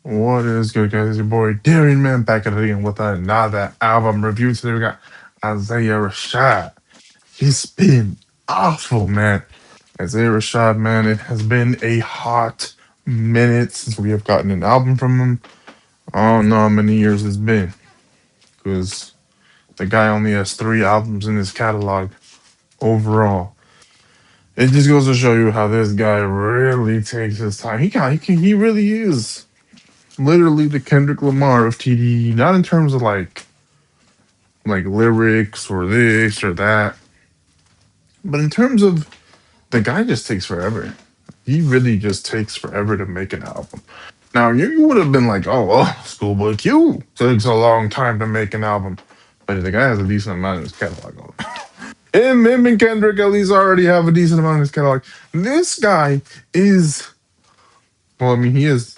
What is good, guys? It's your boy Darian Man back at it again with another album review. Today we got Isaiah Rashad. He's been awful, man. Isaiah Rashad, man, it has been a hot minute since we have gotten an album from him. I don't know how many years it's been because the guy only has 3 albums in his catalog overall. It just goes to show you how this guy really takes his time. He really is literally the Kendrick Lamar of TDE, not in terms of like lyrics or this or that, but in terms of the guy just takes forever. He really just takes forever to make an album. Now you would have been like, oh well, Schoolboy Q takes a long time to make an album, but the guy has a decent amount in his catalog. Him and Kendrick at least already have a decent amount in his catalog. This guy is, well, I mean, he is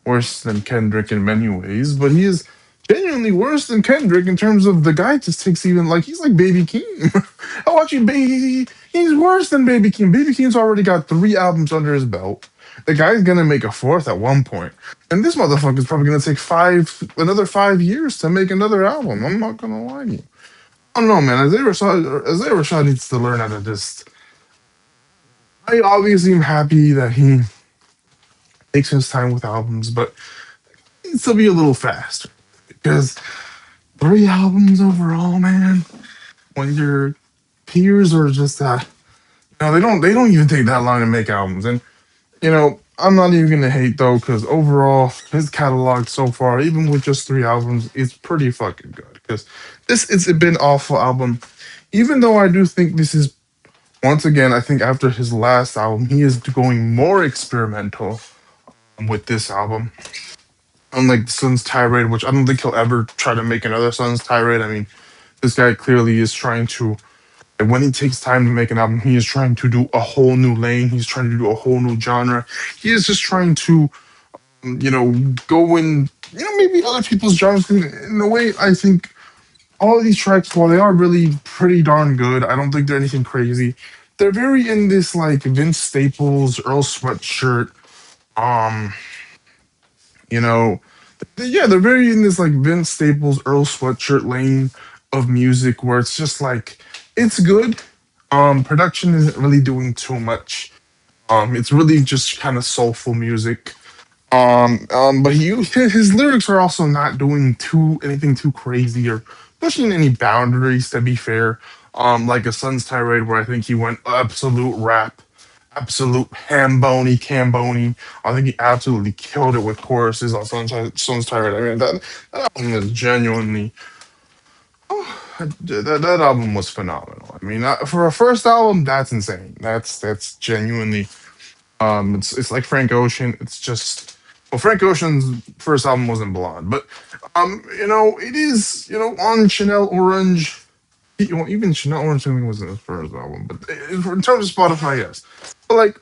worse than Kendrick in many ways, but he is genuinely worse than Kendrick in terms of the guy just takes even like he's like Baby Keem. I watch you, baby. He's worse than Baby Keem. Baby Keem's already got 3 albums under his belt. The guy's gonna make a fourth at one point, and this motherfucker's probably gonna take another 5 years to make another album. I'm not gonna lie to you. I don't know, man. Isaiah Rashad needs to learn how to just. I obviously am happy that he takes his time with albums, but needs to be a little faster because 3 albums overall, man. When your peers are just they don't even take that long to make albums, and I'm not even gonna hate though because overall his catalog so far, even with just 3 albums, is pretty fucking good. Because this it's been an awful album, even though I do think this is once again I think after his last album he is going more experimental with this album. Unlike the Sun's Tirade, which I don't think he'll ever try to make another Sun's Tirade. I mean, this guy clearly is trying to, and when he takes time to make an album, he is trying to do a whole new lane. He's trying to do a whole new genre. He is just trying to, go in, maybe other people's genres. In a way, I think all of these tracks, while they are really pretty darn good, I don't think they're anything crazy. They're very in this like Vince Staples, Earl Sweatshirt, um, you know, yeah, they're very in this like Vince Staples, Earl Sweatshirt lane of music where it's just like it's good. Production isn't really doing too much. It's really just kind of soulful music. But his lyrics are also not doing too anything too crazy or pushing any boundaries. To be fair, like a Sun's Tirade, where I think he went absolute rap, absolute hambony cambony. I think he absolutely killed it with choruses on Sun's Tirade. I mean that album is genuinely. That album was phenomenal. I mean, for a first album, that's insane. That's genuinely it's like Frank Ocean. It's just well, Frank Ocean's first album wasn't Blonde, but it is on Chanel Orange. Well, even Chanel Orange I think wasn't his first album, but in terms of Spotify, yes. But like,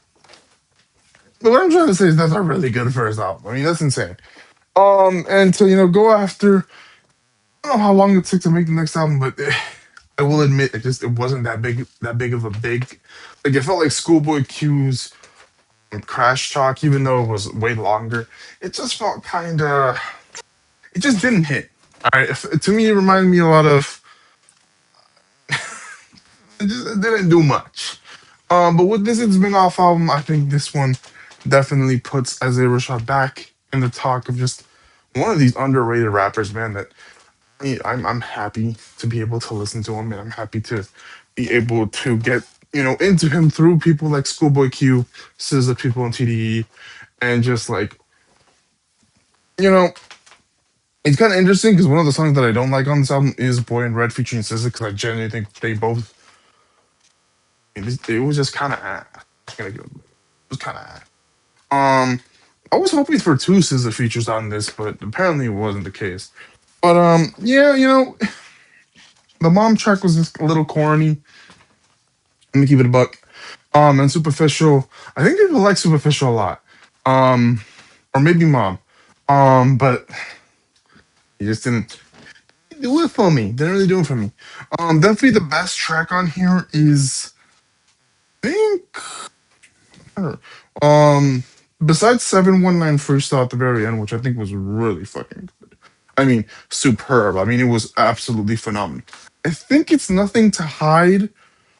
but what I'm trying to say is that's a really good first album. I mean, that's insane. And to go after, I don't know how long it took to make the next album, but I will admit it wasn't that big of a big. Like it felt like Schoolboy Q's Crash Talk, even though it was way longer, it just felt kind of. It just didn't hit. All right, to me, it reminded me a lot of. It didn't do much. But with this It's Been Off album, I think this one definitely puts Isaiah Rashad back in the talk of just one of these underrated rappers, man. That I'm happy to be able to listen to him, and I'm happy to be able to get into him through people like Schoolboy Q, SZA, people in TDE, and just like you know, it's kind of interesting because one of the songs that I don't like on this album is "Boy in Red" featuring SZA because I genuinely think they both it was just kind of it was kind of I was hoping for 2 SZA features on this, but apparently it wasn't the case. But yeah, the mom track was just a little corny. Let me keep it a buck. And superficial. I think people like superficial a lot. Um, or maybe mom. But he just didn't do it for me. Didn't really do it for me. Definitely the best track on here is I think I don't know. besides 719 freestyle at the very end, which I think was really fucking good. I mean, superb. I mean, it was absolutely phenomenal. I think it's nothing to hide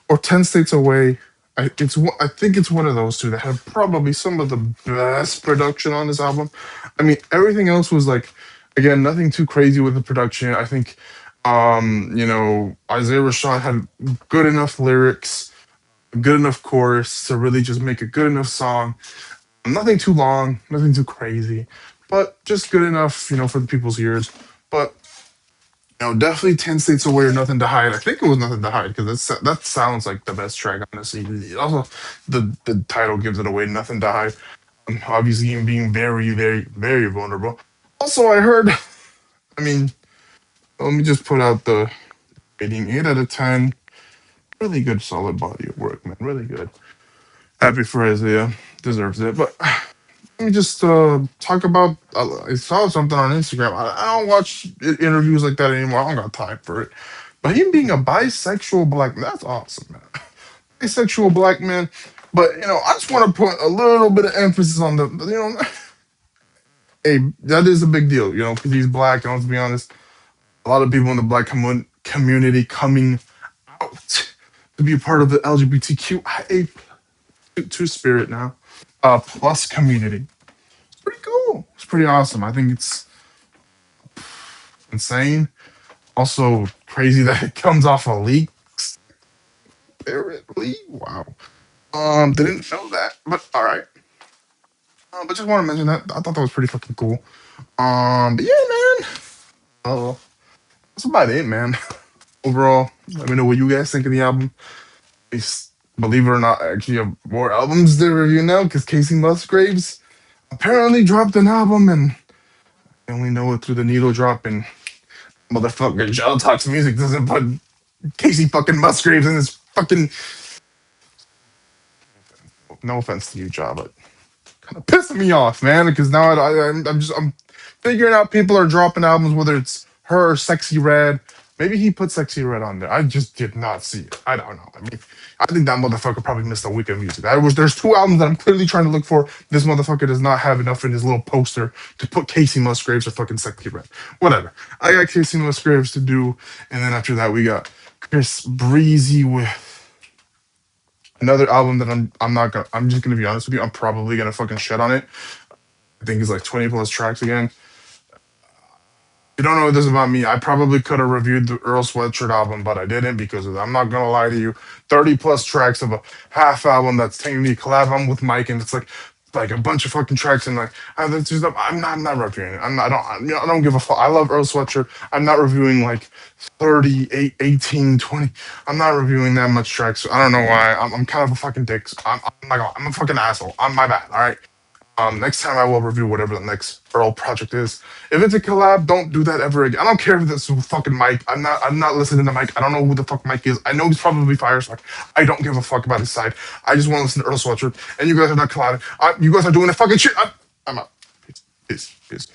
or 10 states away. I think it's one of those two that have probably some of the best production on this album. I mean, everything else was like, again, nothing too crazy with the production. I think, Isaiah Rashad had good enough lyrics, good enough chorus to really just make a good enough song. Nothing too long, nothing too crazy, but just good enough, for the people's ears. But definitely 10 States Away or Nothing to Hide. I think it was Nothing to Hide because that sounds like the best track on the CD. Also, the title gives it away, Nothing to Hide. Obviously, him being very, very, very vulnerable. Also, I heard, I mean, let me just put out the rating 8 out of 10. Really good, solid body of work, man. Really good. Happy for Isaiah. Deserves it. But let me just talk about. I saw something on Instagram. I don't watch interviews like that anymore. I don't got time for it. But him being a bisexual black man, that's awesome, man. Bisexual black man. But I just want to put a little bit of emphasis on hey, that is a big deal, because he's black. And let's be honest, a lot of people in the black community coming out to be a part of the LGBTQIA two spirit now, plus community. It's pretty cool. It's pretty awesome. I think it's insane. Also crazy that it comes off a leak. Apparently, wow. Didn't know that, but all right. But just want to mention that I thought that was pretty fucking cool. But yeah, man. That's about it, man. Overall, let me know what you guys think of the album. Believe it or not, I actually have more albums to review now because Casey Musgraves apparently dropped an album, and I only know it through the needle drop. And motherfucker, Jail Talks Music doesn't put Casey fucking Musgraves in his fucking. No offense to you, Ja, but kind of pissing me off, man. Because now I'm figuring out people are dropping albums, whether it's her or Sexy Red. Maybe he put Sexy Red on there. I just did not see it. I don't know. I mean, I think that motherfucker probably missed a week of music. There's two albums that I'm clearly trying to look for. This motherfucker does not have enough in his little poster to put Casey Musgraves or fucking Sexy Red. Whatever. I got Casey Musgraves to do, and then after that we got Chris Breezy with another album that I'm just gonna be honest with you. I'm probably gonna fucking shit on it. I think it's like 20 plus tracks again. You don't know this about me. I probably could have reviewed the Earl Sweatshirt album, but I didn't because of that. I'm not gonna lie to you. 30 plus tracks of a half album that's technically a collab album with Mike, and it's like a bunch of fucking tracks and like I'm not reviewing it. I don't give a fuck. I love Earl Sweatshirt. I'm not reviewing like 38, 18, 20. I'm not reviewing that much tracks. I don't know why. I'm kind of a fucking dick. I'm a fucking asshole. I'm my bad. All right. Next time I will review whatever the next Earl project is. If it's a collab, don't do that ever again. I don't care if it's fucking Mike. I'm not listening to Mike. I don't know who the fuck Mike is. I know he's probably Firestock. I don't give a fuck about his side. I just want to listen to Earl Sweatshirt. And you guys are not collabing. You guys are doing a fucking shit. I'm out. Peace. Peace. Peace.